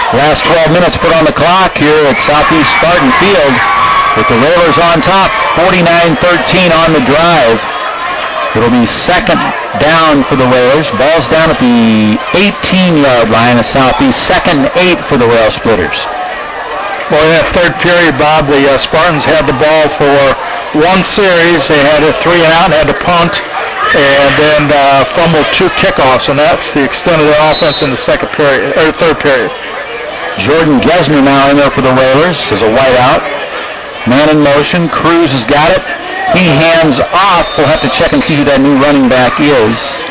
Last 12 minutes put on the clock here at Southeast Spartan Field with the Railers on top, 49-13 on the drive. It'll be second down for the Railers. Ball's down at the 18-yard line of Southeast. Second and 8 for the Railsplitters. Well, in that third period, Bob, the Spartans had the ball for one series. They had a 3-and-out and had to punt, and then fumbled 2 kickoffs, and that's the extent of their offense in the second period or third period. Jordan Gesner now in there for the Railers as a wideout. Man in motion. Cruz has got it. He hands off. We'll have to check and see who that new running back is.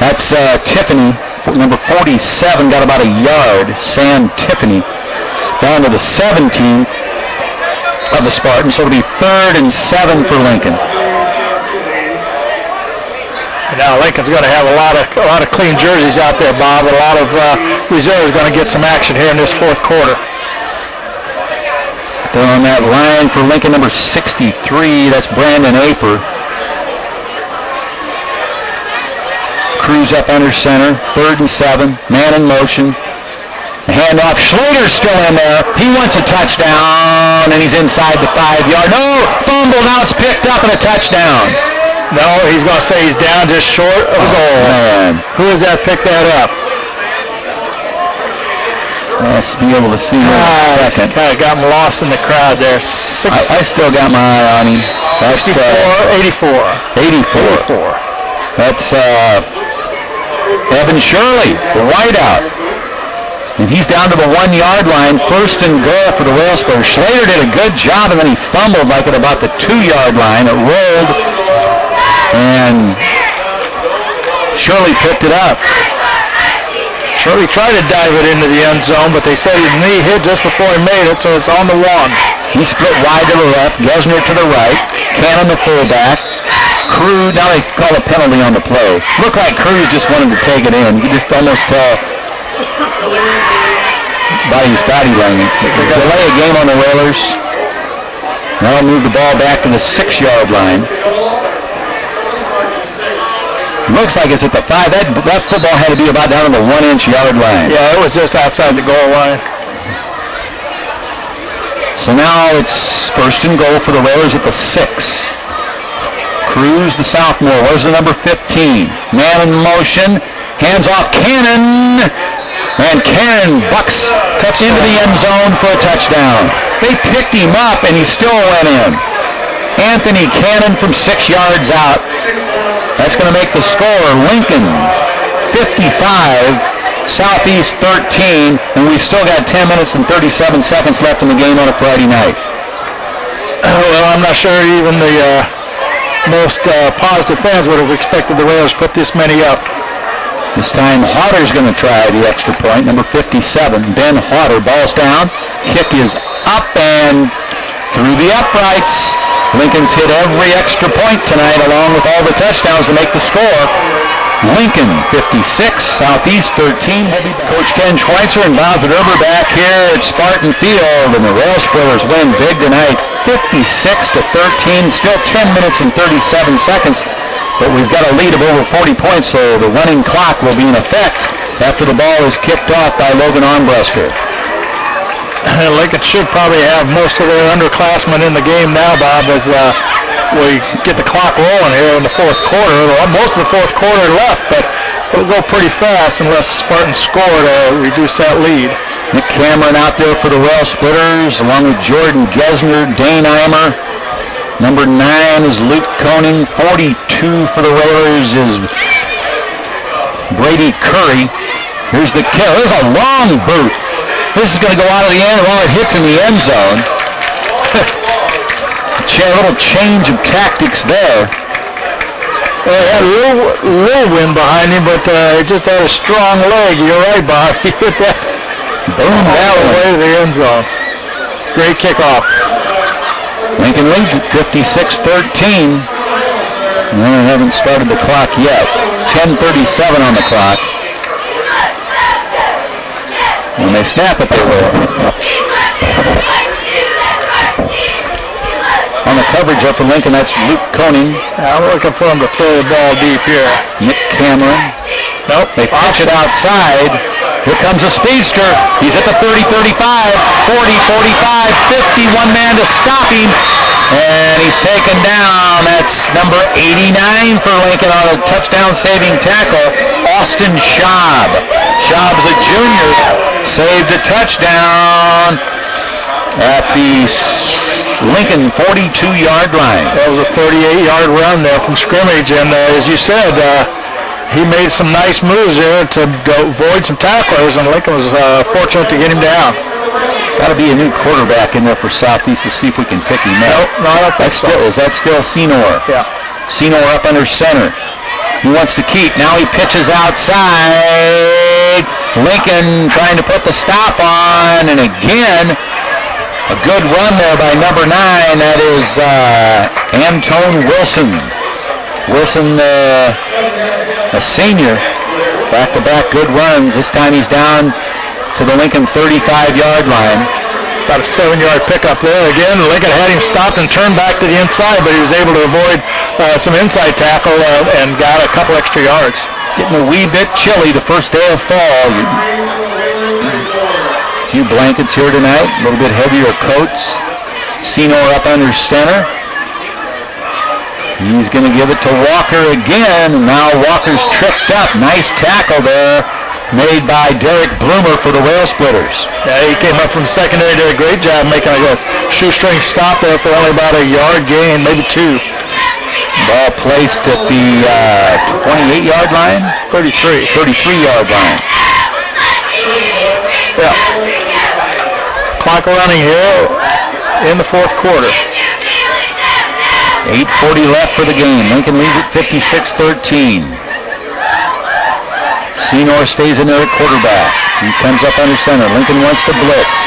That's Tiffany, number 47, got about a yard. Sam Tiffany down to the 17 of the Spartans. So it'll be 3rd and 7 for Lincoln. Now Lincoln's going to have a lot of clean jerseys out there, Bob. A lot of reserves going to get some action here in this fourth quarter. They're on that line for Lincoln, number 63. That's Brandon Aper. Cruz up under center. 3rd and 7. Man in motion. Handoff. Schluter's still in there. He wants a touchdown, and he's inside the 5-yard. No! Fumble. Now it's picked up and a touchdown. No, he's going to say he's down just short of the goal. Man. Who is that picked that up? Let's be able to see him in a second. Kind of got him lost in the crowd there. I still got my eye on him. That's 84. 84. That's Evan Shirley, the wideout. And he's down to the 1-yard line. 1st and goal for the Railsplitters. Schlater did a good job, and then he fumbled like at about the 2-yard line. It rolled, and Shirley picked it up. Shirley tried to dive it into the end zone, but they said his knee hit just before he made it, so it's on the 1. He split wide to the left, Gesner to the right, Cannon the fullback. Cruz, now they call a penalty on the play. Looked like Cruz just wanted to take it in. You just almost tell by his body language. Delay a game on the Railers. Now they'll move the ball back to the 6-yard line. Looks like it's at the 5. That football had to be about down on the 1-inch yard line. Yeah, it was just outside the goal line. So now it's 1st and goal for the Railers at the 6. Cruz, the sophomore, where's the number 15? Man in motion, hands off Cannon, and Cannon bucks into the end zone for a touchdown. They picked him up, and he still went in. Anthony Cannon from 6 yards out. That's going to make the score Lincoln 55, Southeast 13, and we've still got 10 minutes and 37 seconds left in the game on a Friday night. Well, I'm not sure even the most positive fans would have expected the Rails put this many up. This time Hodder's going to try the extra point, number 57, Ben Hodder. Ball's down, kick is up and through the uprights. Lincoln's hit every extra point tonight along with all the touchdowns to make the score. Lincoln 56, Southeast 13. We'll be back. Coach Ken Schweitzer and Bob Verderber back here at Spartan Field, and the Railsplitters win big tonight, 56-13. Still 10 minutes and 37 seconds, but we've got a lead of over 40 points, so the running clock will be in effect after the ball is kicked off by Logan Armbruster. Lincoln should probably have most of their underclassmen in the game now, Bob, as we get the clock rolling here in the fourth quarter. Most of the fourth quarter left, but it'll go pretty fast unless Spartans score to reduce that lead. Nick Cameron out there for the Railsplitters, along with Jordan Gesner, Dane Eimer. Number 9 is Luke Koning. 42 for the Railers is Brady Curry. Here's the kill. There's a long boot. This is going to go out of the end while it hits in the end zone. A little change of tactics there. Well, he had a little wind behind him, but he just had a strong leg. You're right, Bob. He hit that boom all the way to the end zone. Great kickoff. Lincoln leads at 56-13. They haven't started the clock yet. 10:37 on the clock. When they snap it, they will. On the coverage up for Lincoln, that's Luke Koning. I'm looking for him to throw the ball deep here. Nick Cameron. Nope. They pitch it outside. Here comes a speedster. He's at the 30, 35, 40, 45, 50. One man to stop him. And he's taken down. That's number 89 for Lincoln on a touchdown-saving tackle, Austin Schaub. Schaub's a junior. Saved a touchdown at the Lincoln 42-yard line. That was a 38-yard run there from scrimmage. And as you said, he made some nice moves there to avoid some tacklers, and Lincoln was fortunate to get him down. Got to be a new quarterback in there for Southeast to see if we can pick him up. No, I don't think so. Is that still Senor? Yeah. Senor up under center. He wants to keep. Now he pitches outside. Lincoln trying to put the stop on, and again, a good run there by number 9. That is Antone Wilson. Wilson, a senior, back-to-back good runs. This time he's down to the Lincoln 35-yard line. About a 7-yard pickup there. Again, Lincoln had him stopped and turned back to the inside, but he was able to avoid some inside tackle and got a couple extra yards. Getting a wee bit chilly the first day of fall. A few blankets here tonight, a little bit heavier coats. Senor up under center. He's going to give it to Walker again, and now Walker's tripped up. Nice tackle there made by Derek Bloomer for the Railsplitters. Yeah, he came up from secondary, did a great job making a shoestring stop there for only about a yard gain, maybe 2. Ball placed at the 28-yard line? 33-yard line. Yeah. Clock running here in the fourth quarter. 8:40 left for the game. Lincoln leads at 56-13. Senor stays in there at quarterback. He comes up under center. Lincoln wants to blitz.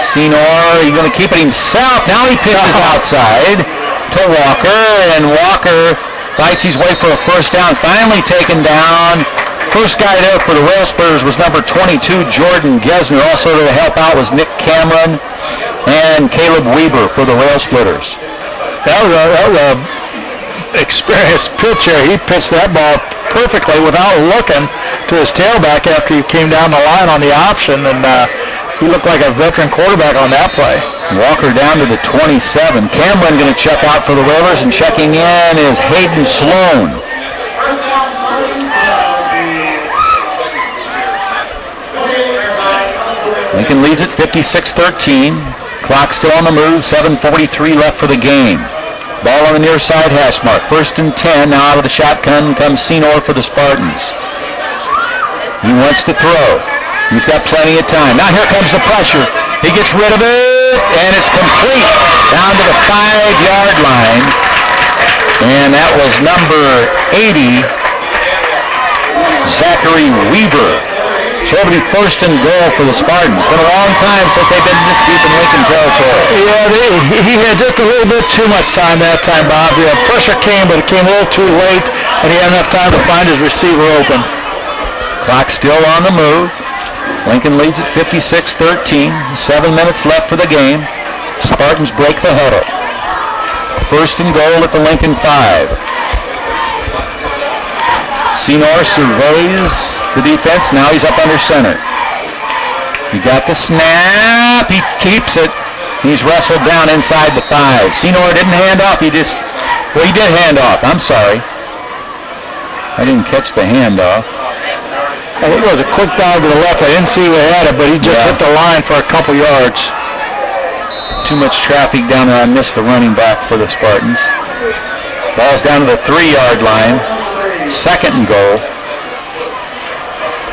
Senor, he's going to keep it himself. Now he pitches outside to Walker, and Walker fights his way for a first down. Finally taken down. First guy there for the Railsplitters was number 22, Jordan Gesner. Also to help out was Nick Cameron and Caleb Weber for the Railsplitters. That was a experienced pitcher. He pitched that ball perfectly without looking to his tailback after he came down the line on the option, and he looked like a veteran quarterback on that play. Walker down to the 27. Cameron going to check out for the Railers, and checking in is Hayden Sloan. Lincoln leads at 56-13. Clock still on the move. 7:43 left for the game. Ball on the near side hash mark. 1st and 10. Now out of the shotgun comes Senor for the Spartans. He wants to throw. He's got plenty of time. Now here comes the pressure. He gets rid of it, and it's complete down to the 5-yard line. And that was number 80, Zachary Weaver. So it'll be 1st and goal for the Spartans. Been a long time since they've been this deep in Lincoln territory. Yeah, he had just a little bit too much time that time, Bob. The pressure came, but it came a little too late, and he had enough time to find his receiver open. Clock still on the move. Lincoln leads at 56-13. 7 minutes left for the game. Spartans break the huddle. 1st and goal at the Lincoln 5. Senor surveys the defense. Now he's up under center. He got the snap. He keeps it. He's wrestled down inside the 5. Senor didn't hand off. He did hand off. I'm sorry. I didn't catch the handoff. I think it was a quick dive to the left. I didn't see who had it, but he just hit the line for a couple yards. Too much traffic down there. I missed the running back for the Spartans. Ball's down to the 3-yard line. 2nd and goal.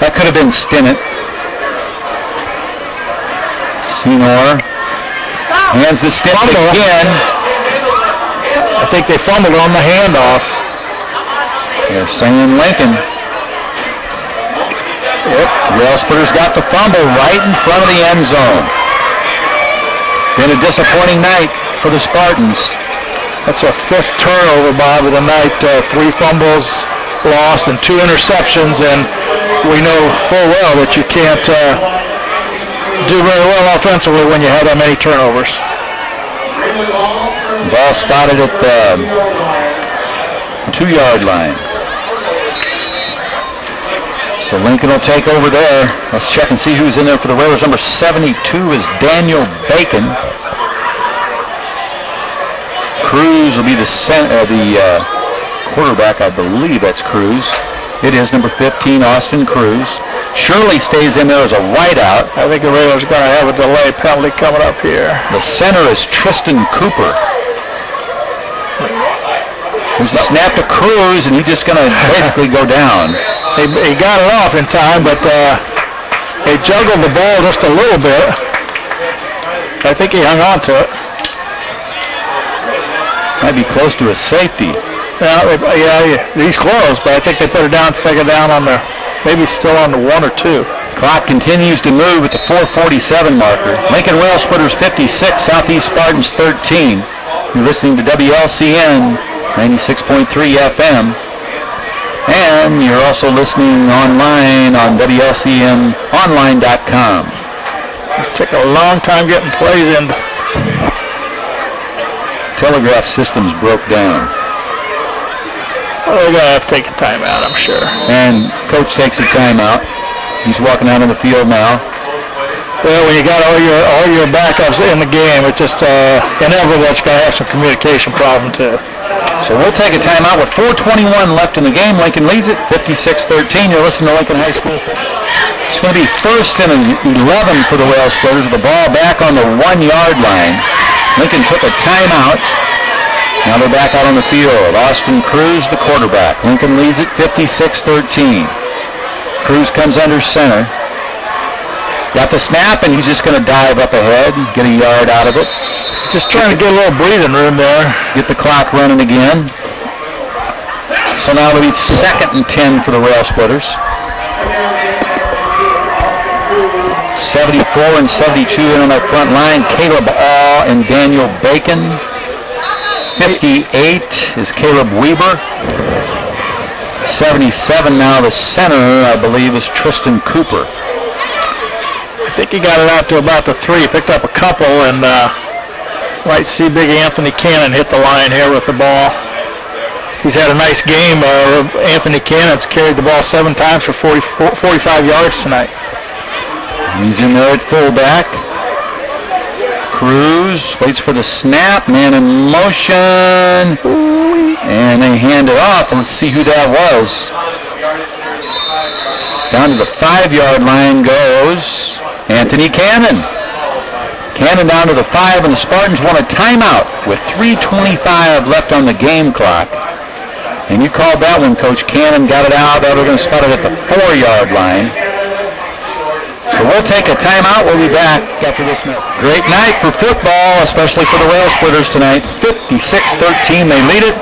That could have been Stinnett. Senor hands the Stinnett again. I think they fumbled on the handoff. They're saying Lincoln. Yep. Railsplitters got the fumble right in front of the end zone. Been a disappointing night for the Spartans. That's our 5th turnover, Bob, of the night. 3 fumbles lost and 2 interceptions, and we know full well that you can't do very well offensively when you have that many turnovers. Ball spotted at the 2-yard line. So Lincoln will take over there. Let's check and see who's in there for the Railers. Number 72 is Daniel Bacon. Cruz will be the quarterback, I believe that's Cruz. It is number 15, Austin Cruz. Shirley stays in there as a wideout. I think the Railers are going to have a delay penalty coming up here. The center is Tristan Cooper. There's a snap to Cruz, and he's just going to basically go down. He got it off in time, but they juggled the ball just a little bit. I think he hung on to it. Might be close to a safety. Yeah, he's close, but I think they put it down, second down on the, maybe still on the 1 or 2. Clock continues to move at the 4:47 marker. Lincoln Railsplitters 56, Southeast Spartans 13. You're listening to WLCN 96.3 FM. And you're also listening online on WLCNonline.com. It took a long time getting plays in. Telegraph systems broke down. Well, they're going to have to take a timeout, I'm sure. And coach takes a timeout. He's walking out on the field now. Well, when you got all your backups in the game, it's just inevitable that you're going to have some communication problem too. So we'll take a timeout with 4:21 left in the game. Lincoln leads it 56-13. You're listening to Lincoln High School. It's going to be 1st and 11 for the Railsplitters with the ball back on the 1-yard line. Lincoln took a timeout. Now they're back out on the field. Austin Cruz, the quarterback. Lincoln leads it 56-13. Cruz comes under center. Got the snap, and he's just going to dive up ahead, get a yard out of it. Just trying to get a little breathing room there. Get the clock running again. So now it'll be 2nd and 10 for the Railsplitters. 74 and 72 in on that front line. Caleb Awe and Daniel Bacon. 58 is Caleb Weber. 77 now the center, I believe, is Tristan Cooper. I think he got it out to about the 3. Picked up a couple, and might see big Anthony Cannon hit the line here with the ball. He's had a nice game. Anthony Cannon's carried the ball 7 times for 45 yards tonight. He's in there at fullback. Cruz waits for the snap. Man in motion. And they hand it off. Let's see who that was. Down to the 5-yard line goes Anthony Cannon. Cannon down to the 5, and the Spartans want a timeout with 3:25 left on the game clock. And you called that one, Coach. Cannon got it out. They're going to start it at the 4-yard line. So we'll take a timeout. We'll be back after this message. Great night for football, especially for the Railsplitters tonight. 56-13. They lead it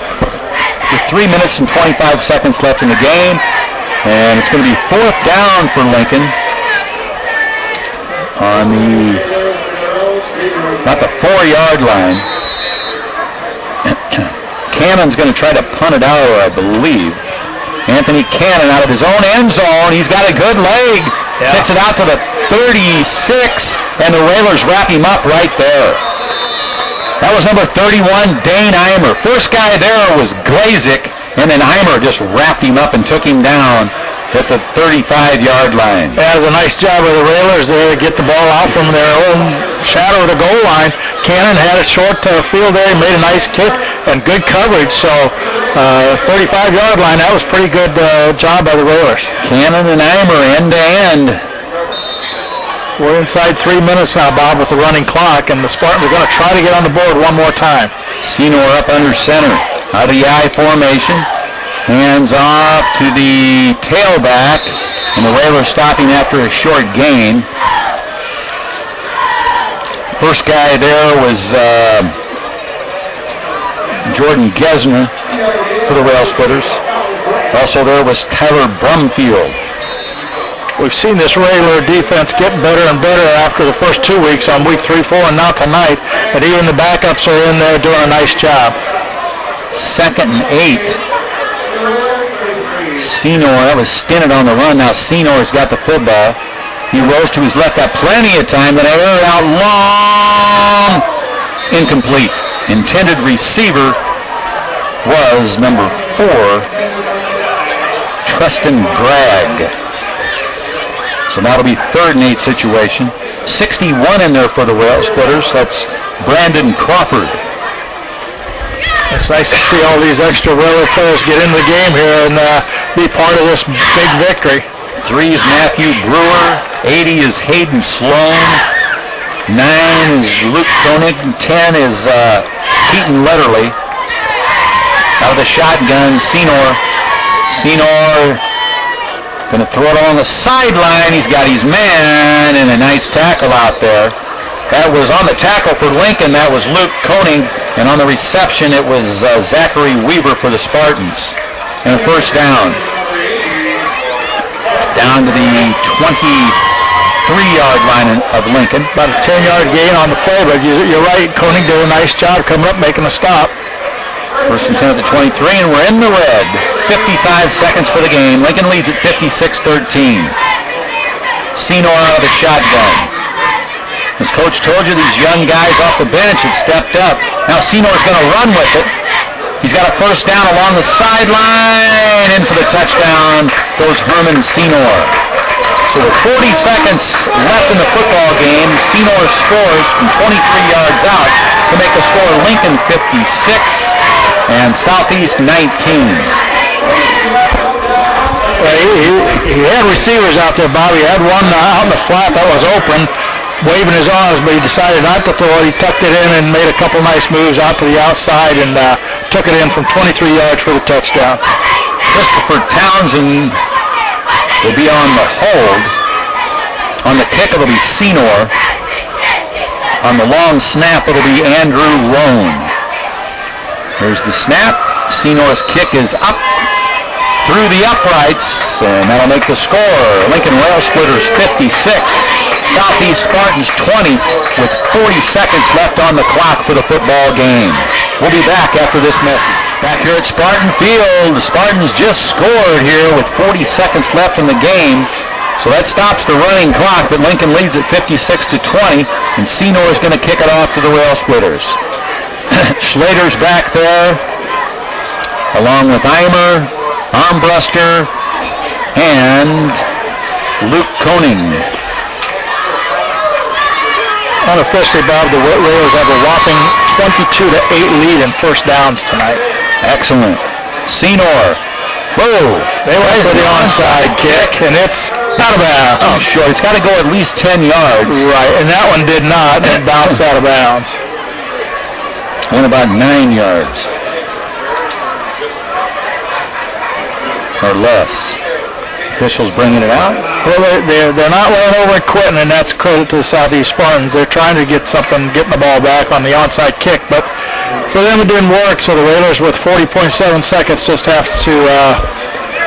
with 3 minutes and 25 seconds left in the game. And it's going to be 4th down for Lincoln on not the 4-yard line. Cannon's going to try to punt it out, I believe. Anthony Cannon out of his own end zone. He's got a good leg. Yeah. Hits it out to the 36, and the Railers wrap him up right there. That was number 31, Dane Eimer. First guy there was Glazik, and then Eimer just wrapped him up and took him down at the 35-yard line. That was a nice job of the Railers there to get the ball out from their own shadow of the goal line. Cannon had a short field there. He made a nice kick and good coverage. So 35-yard line, that was pretty good job by the Railers. Cannon and Eimer end-to-end. We're inside 3 minutes now, Bob, with the running clock, and the Spartans are going to try to get on the board one more time. Senor up under center. Out of the I formation. Hands off to the tailback, and the Railers stopping after a short gain. First guy there was Jordan Gesner for the Railsplitters. Also there was Tyler Brumfield. We've seen this Railer defense get better and better after the first 2 weeks on week 3, 4, and now tonight. And even the backups are in there doing a nice job. 2nd and 8. Senor, that was Stinnett on the run. Now Senor's got the football. He rose to his left, got plenty of time, then aired out long. Incomplete. Intended receiver was number 4, Tristan Gregg. So that'll be 3rd and 8 situation. 61 in there for the Railsplitters. That's Brandon Crawford. It's nice to see all these extra railroad players get into the game here and be part of this big victory. 3 is Matthew Brewer. 80 is Hayden Sloan. 9 is Luke Koenig. 10 is Keaton Letterly. Out of the shotgun, Senor going to throw it along the sideline. He's got his man, and a nice tackle out there. That was on the tackle for Lincoln. That was Luke Koenig. And on the reception, it was Zachary Weaver for the Spartans. And a first down. Down to the 23-yard line of Lincoln. About a 10-yard gain on the play, but you're right. Koenig did a nice job coming up, making a stop. First and 10 at the 23, and we're in the red. 55 seconds for the game. Lincoln leads at 56-13. Senor out of the shotgun. As Coach told you, these young guys off the bench had stepped up. Now Senor's going to run with it. He's got a first down along the sideline. In for the touchdown goes Herman Senor. So with 40 seconds left in the football game, Senor scores from 23 yards out to make the score Lincoln 56 and Southeast 19. Well, he had receivers out there, Bob. He had one out in the flat that was open, waving his arms, but he decided not to throw it. He tucked it in and made a couple nice moves out to the outside and took it in from 23 yards for the touchdown. Christopher Townsend will be on the hold. On the kick, it'll be Senor. On the long snap, it'll be Andrew Roan. Here's the snap. Senor's kick is up through the uprights, and that'll make the score. Lincoln Railsplitters 56, Southeast Spartans 20, with 40 seconds left on the clock for the football game. We'll be back after this message. Back here at Spartan Field, the Spartans just scored here with 40 seconds left in the game. So that stops the running clock, but Lincoln leads at 56-20, and Senor is going to kick it off to the Railsplitters. Schlater's back there, along with Eimer, Armbruster, and Luke Koenig. Unofficially, Bob, the Railers have a whopping 22-8 lead in first downs tonight. Excellent. Senor. Whoa. They went for the onside kick, and it's out of bounds. Oh, sure. It's got to go at least 10 yards. Right, and that one did not, and it bounced out of bounds. Went about 9 yards. Or less. Officials bringing it out. Well, they're not running over and quitting, and that's credit to the Southeast Spartans. They're trying to get something, getting the ball back on the onside kick, but for them it didn't work, so the Railers with 40.7 seconds just have to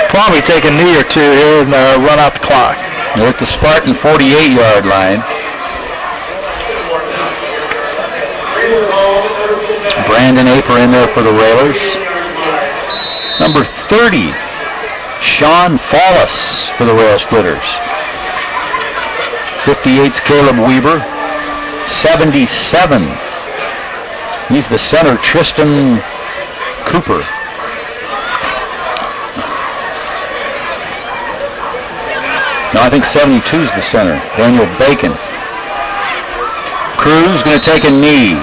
probably take a knee or two here and run out the clock. They're at the Spartan 48-yard line. Brandon Aper in there for the Railers. Number 30, Sean Follis for the Railsplitters. 58's Caleb Weber. 77. He's the center, Tristan Cooper. No, I think 72 is the center, Daniel Bacon. Cruz going to take a knee.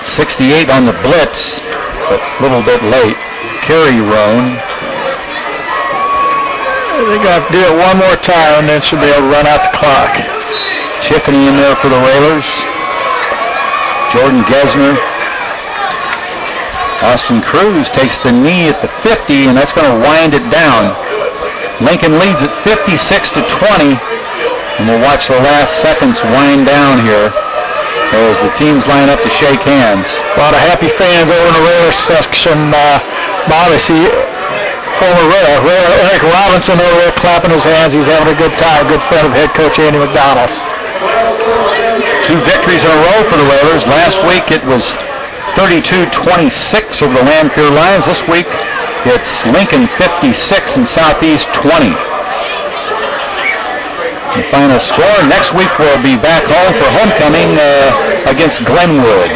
68 on the blitz, but a little bit late. Kerry Roan. They're going to have to do it one more time, and then should be able to run out the clock. Tiffany in there for the Railers. Jordan Gesner. Austin Cruz takes the knee at the 50, and that's going to wind it down. Lincoln leads at 56-20, and we'll watch the last seconds wind down here as the teams line up to shake hands. A lot of happy fans over in the Railers section. Bob, I see former Railer Eric Robinson over there clapping his hands. He's having a good time. Good friend of head coach Andy McDonald's. 2 victories in a row for the Railers. Last week it was 32-26 over the Lanphier Lions. This week it's Lincoln 56 and Southeast 20. The final score. Next week we'll be back home for homecoming against Glenwood.